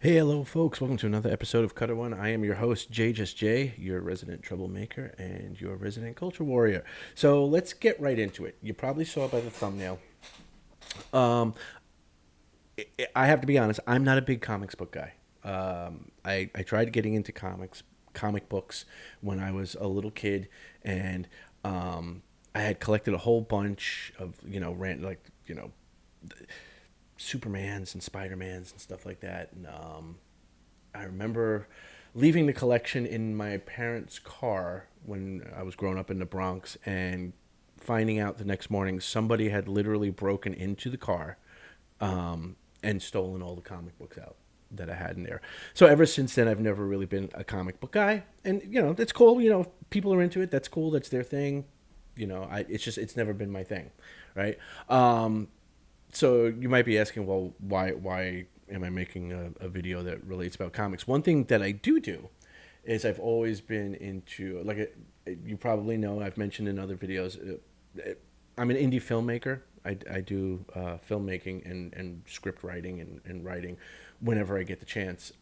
Hey, hello, folks. Welcome to another episode of Cutter One. I am your host, Jay Just Jay, your resident troublemaker and your resident culture warrior. So let's get right into it. You probably saw by the thumbnail. Um, I have to be honest. I'm not a big comics book guy. I tried getting into comic books when I was a little kid, and I had collected a whole bunch of Supermans and Spider-Mans and stuff like that. And I remember leaving the collection in my parents' car when I was growing up in the Bronx and finding out the next morning somebody had literally broken into the car and stolen all the comic books out that I had in there. So ever since then, I've never really been a comic book guy. And, that's cool. People are into it. That's cool. That's their thing. It's never been my thing. Right. So you might be asking, well, why am I making a video that relates about comics? One thing that I do is I've always been into, you probably know, I've mentioned in other videos, I'm an indie filmmaker. I do filmmaking and script writing and writing whenever I get the chance.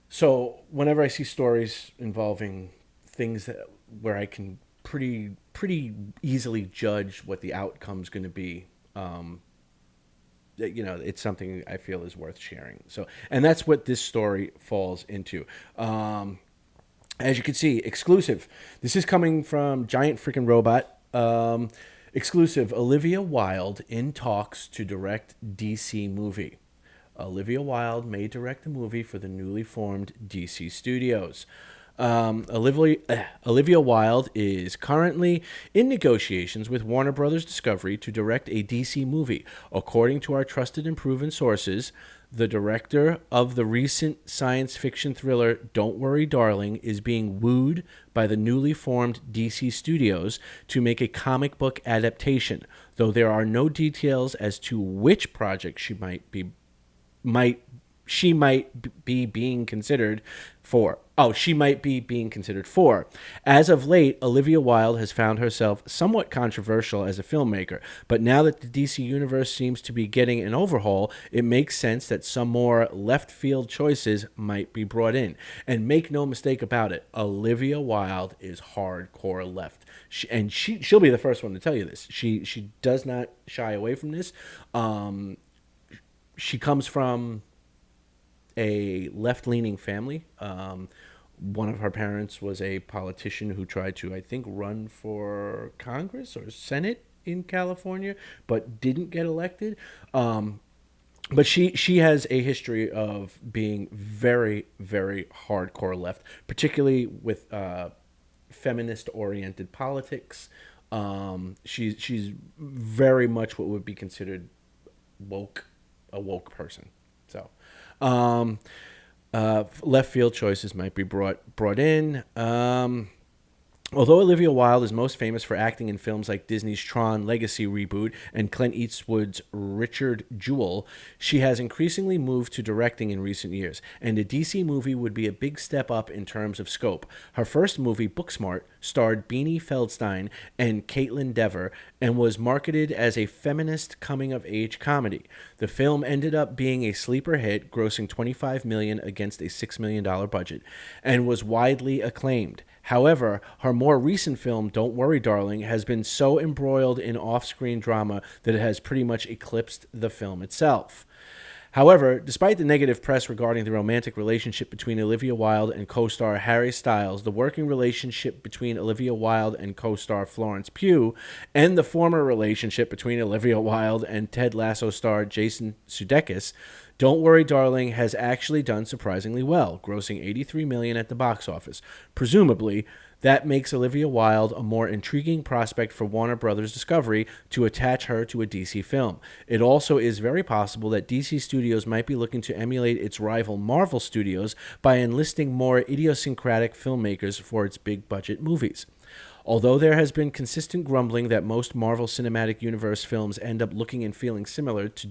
So whenever I see stories involving things where I can pretty easily judge what the outcome's going to be, it's something I feel is worth sharing. So, and that's what this story falls into. As you can see, exclusive. This is coming from Giant Freaking Robot. Exclusive. Olivia Wilde in talks to direct DC movie. Olivia Wilde may direct a movie for the newly formed DC Studios. Olivia Wilde is currently in negotiations with Warner Brothers Discovery to direct a DC movie. According to our trusted and proven sources, the director of the recent science fiction thriller Don't Worry Darling is being wooed by the newly formed DC Studios to make a comic book adaptation, though there are no details as to which project she might be being considered for. She might be being considered for. As of late, Olivia Wilde has found herself somewhat controversial as a filmmaker, but now that the DC Universe seems to be getting an overhaul, it makes sense that some more left-field choices might be brought in. And make no mistake about it, Olivia Wilde is hardcore left. She'll be the first one to tell you this. She does not shy away from this. She comes from a left-leaning family. One of her parents was a politician who tried to, I think, run for Congress or Senate in California, but didn't get elected. But she has a history of being very, very hardcore left, particularly with feminist-oriented politics. She's very much what would be considered a woke person. So, left field choices might be brought in. Although Olivia Wilde is most famous for acting in films like Disney's Tron Legacy reboot and Clint Eastwood's Richard Jewell, she has increasingly moved to directing in recent years, and a DC movie would be a big step up in terms of scope. Her first movie, Booksmart, starred Beanie Feldstein and Caitlin Dever and was marketed as a feminist coming-of-age comedy. The film ended up being a sleeper hit, grossing $25 million against a $6 million budget, and was widely acclaimed. However, her more recent film, Don't Worry Darling, has been so embroiled in off-screen drama that it has pretty much eclipsed the film itself. However, despite the negative press regarding the romantic relationship between Olivia Wilde and co-star Harry Styles, the working relationship between Olivia Wilde and co-star Florence Pugh, and the former relationship between Olivia Wilde and Ted Lasso star Jason Sudeikis, Don't Worry Darling has actually done surprisingly well, grossing $83 million at the box office. Presumably, that makes Olivia Wilde a more intriguing prospect for Warner Brothers Discovery to attach her to a DC film. It also is very possible that DC Studios might be looking to emulate its rival Marvel Studios by enlisting more idiosyncratic filmmakers for its big-budget movies. Although there has been consistent grumbling that most Marvel Cinematic Universe films end up looking and feeling similar to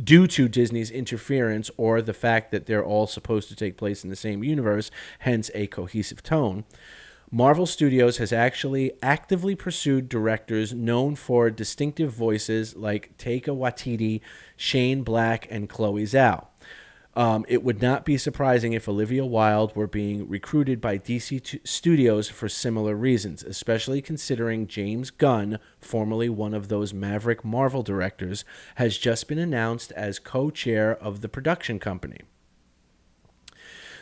due to Disney's interference or the fact that they're all supposed to take place in the same universe, hence a cohesive tone, Marvel Studios has actually actively pursued directors known for distinctive voices like Taika Waititi, Shane Black, and Chloe Zhao. It would not be surprising if Olivia Wilde were being recruited by DC Studios for similar reasons, especially considering James Gunn, formerly one of those maverick Marvel directors, has just been announced as co-chair of the production company.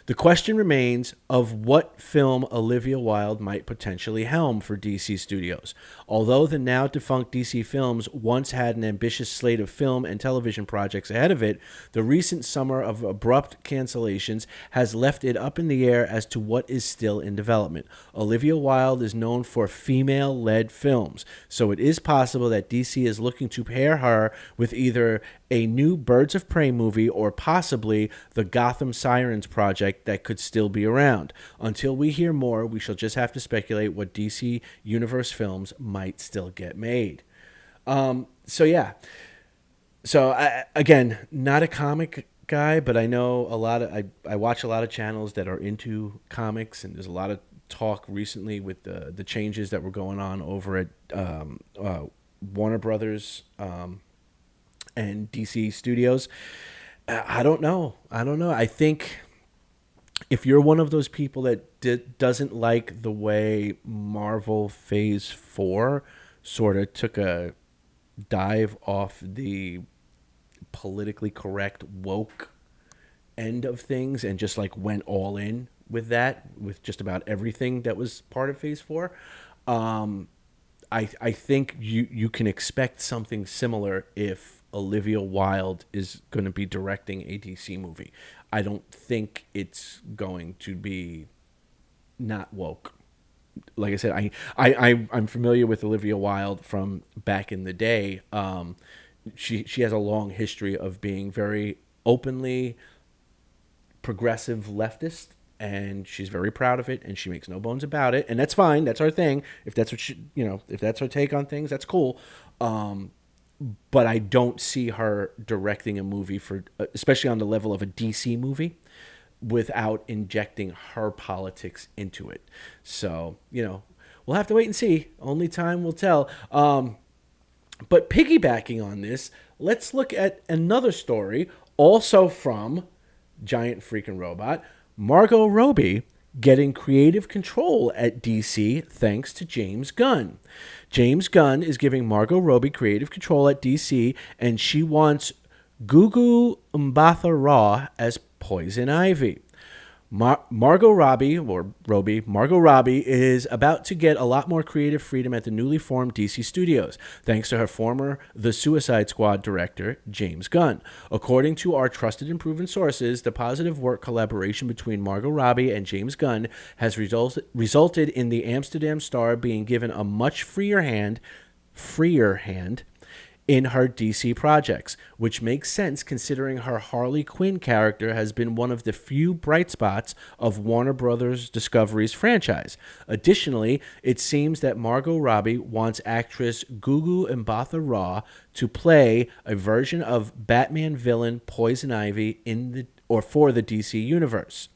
The question remains of what film Olivia Wilde might potentially helm for DC Studios. Although the now defunct DC Films once had an ambitious slate of film and television projects ahead of it, the recent summer of abrupt cancellations has left it up in the air as to what is still in development. Olivia Wilde is known for female-led films, so it is possible that DC is looking to pair her with either a new Birds of Prey movie or possibly the Gotham Sirens project that could still be around. Until we hear more, we shall just have to speculate what DC Universe films might still get made. So again, not a comic guy, but I know a lot of I watch a lot of channels that are into comics, and there's a lot of talk recently with the changes that were going on over at Warner Brothers and DC Studios. I don't know. I think if you're one of those people that doesn't like the way Marvel Phase 4 sort of took a dive off the politically correct woke end of things and just like went all in with that, with just about everything that was part of Phase 4, I think you can expect something similar if Olivia Wilde is going to be directing a DC movie. I don't think it's going to be not woke. Like I said, I'm familiar with Olivia Wilde from back in the day. She has a long history of being very openly progressive leftist, and she's very proud of it, and she makes no bones about it, and that's fine. That's her thing. If that's what if that's her take on things, that's cool. But I don't see her directing a movie for, especially on the level of a DC movie, without injecting her politics into it. So, we'll have to wait and see. Only time will tell. But piggybacking on this, let's look at another story, also from Giant Freaking Robot. Margot Robbie getting creative control at DC thanks to James Gunn. James Gunn is giving Margot Robbie creative control at DC, and she wants Gugu Mbatha-Raw as Poison Ivy. Margot Robbie is about to get a lot more creative freedom at the newly formed DC Studios, thanks to her former The Suicide Squad director, James Gunn. According to our trusted and proven sources, the positive work collaboration between Margot Robbie and James Gunn has resulted in the Amsterdam star being given a much freer hand in her DC projects, which makes sense considering her Harley Quinn character has been one of the few bright spots of Warner Brothers Discovery's franchise. Additionally, it seems that Margot Robbie wants actress Gugu Mbatha-Raw to play a version of Batman villain Poison Ivy for the DC universe.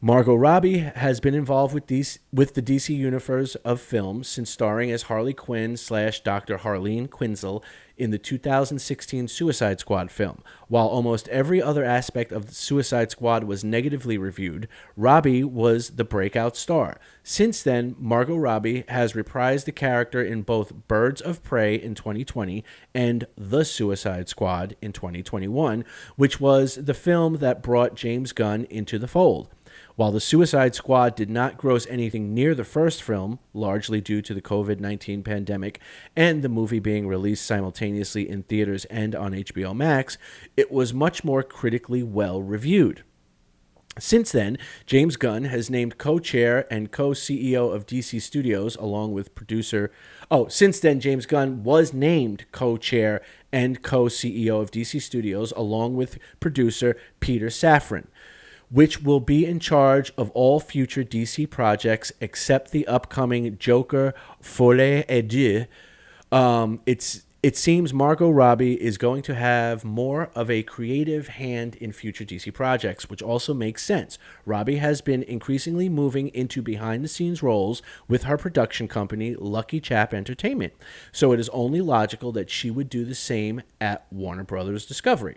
Margot Robbie has been involved with the DC universe of films since starring as Harley Quinn / Dr. Harleen Quinzel in the 2016 Suicide Squad film. While almost every other aspect of the Suicide Squad was negatively reviewed, Robbie was the breakout star. Since then, Margot Robbie has reprised the character in both Birds of Prey in 2020 and The Suicide Squad in 2021, which was the film that brought James Gunn into the fold. While The Suicide Squad did not gross anything near the first film, largely due to the COVID-19 pandemic and the movie being released simultaneously in theaters and on HBO Max, it was much more critically well-reviewed. Since then, James Gunn has named co-chair and co-CEO of DC Studios along with producer... since then, James Gunn was named co-chair and co-CEO of DC Studios along with producer Peter Safran, which will be in charge of all future DC projects except the upcoming Joker Folie à Deux. It seems Margot Robbie is going to have more of a creative hand in future DC projects, which also makes sense. Robbie has been increasingly moving into behind-the-scenes roles with her production company, Lucky Chap Entertainment, so it is only logical that she would do the same at Warner Brothers Discovery.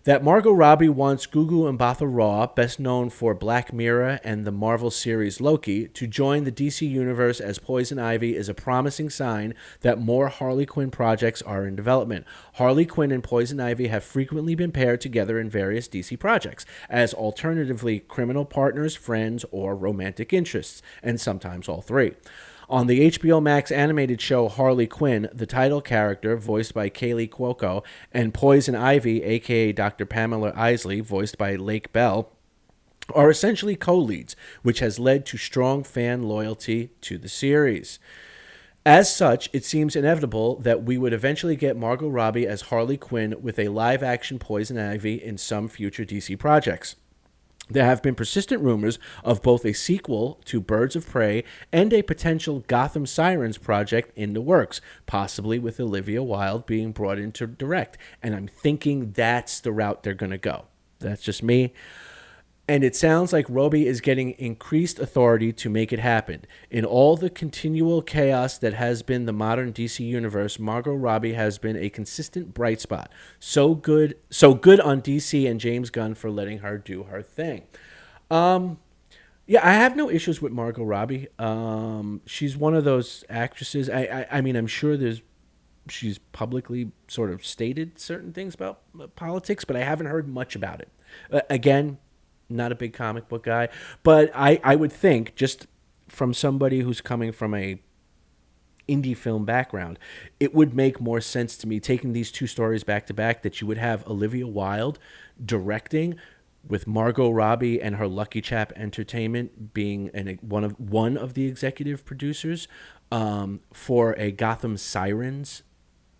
that Margot Robbie wants Gugu Mbatha-Raw, best known for Black Mirror and the Marvel series Loki, to join the DC Universe as Poison Ivy is a promising sign that more Harley Quinn projects are in development. Harley Quinn and Poison Ivy have frequently been paired together in various DC projects, as alternatively criminal partners, friends, or romantic interests, and sometimes all three. On the HBO Max animated show Harley Quinn, the title character, voiced by Kaylee Cuoco, and Poison Ivy, aka Dr. Pamela Isley, voiced by Lake Bell, are essentially co-leads, which has led to strong fan loyalty to the series. As such, it seems inevitable that we would eventually get Margot Robbie as Harley Quinn with a live-action Poison Ivy in some future DC projects. There have been persistent rumors of both a sequel to Birds of Prey and a potential Gotham Sirens project in the works, possibly with Olivia Wilde being brought in to direct. And I'm thinking that's the route they're going to go. That's just me. And it sounds like Robbie is getting increased authority to make it happen. In all the continual chaos that has been the modern DC universe, Margot Robbie has been a consistent bright spot. So good on DC and James Gunn for letting her do her thing. Yeah, I have no issues with Margot Robbie. She's one of those actresses. I mean, I'm sure she's publicly sort of stated certain things about politics, but I haven't heard much about it. Again, not a big comic book guy, but I would think, just from somebody who's coming from a indie film background, it would make more sense to me, taking these two stories back to back, that you would have Olivia Wilde directing, with Margot Robbie and her Lucky Chap Entertainment being one of the executive producers for a Gotham Sirens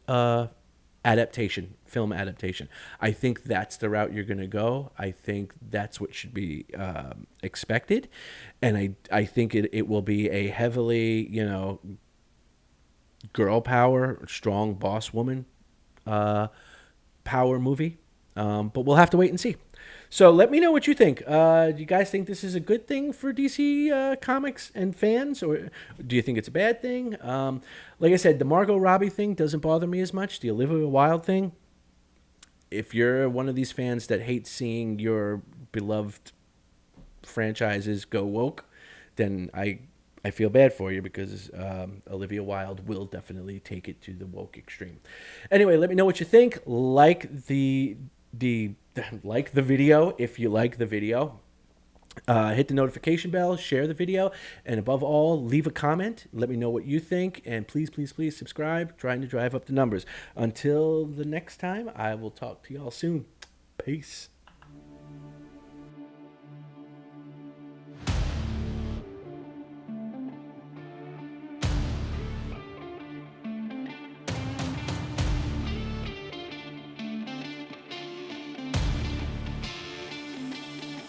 film adaptation. I think that's the route you're going to go. I think that's what should be expected. And I think it will be a heavily, girl power, strong boss woman power movie. But we'll have to wait and see. So let me know what you think. Do you guys think this is a good thing for DC Comics and fans, or do you think it's a bad thing? Like I said, the Margot Robbie thing doesn't bother me as much. The Olivia Wilde thing, if you're one of these fans that hates seeing your beloved franchises go woke, then I feel bad for you, because Olivia Wilde will definitely take it to the woke extreme. Anyway, let me know what you think. Like the video if you like the video. Hit the notification bell, share the video, and above all, leave a comment. Let me know what you think, and please, please, please subscribe. Trying to drive up the numbers. Until the next time, I will talk to y'all soon. Peace.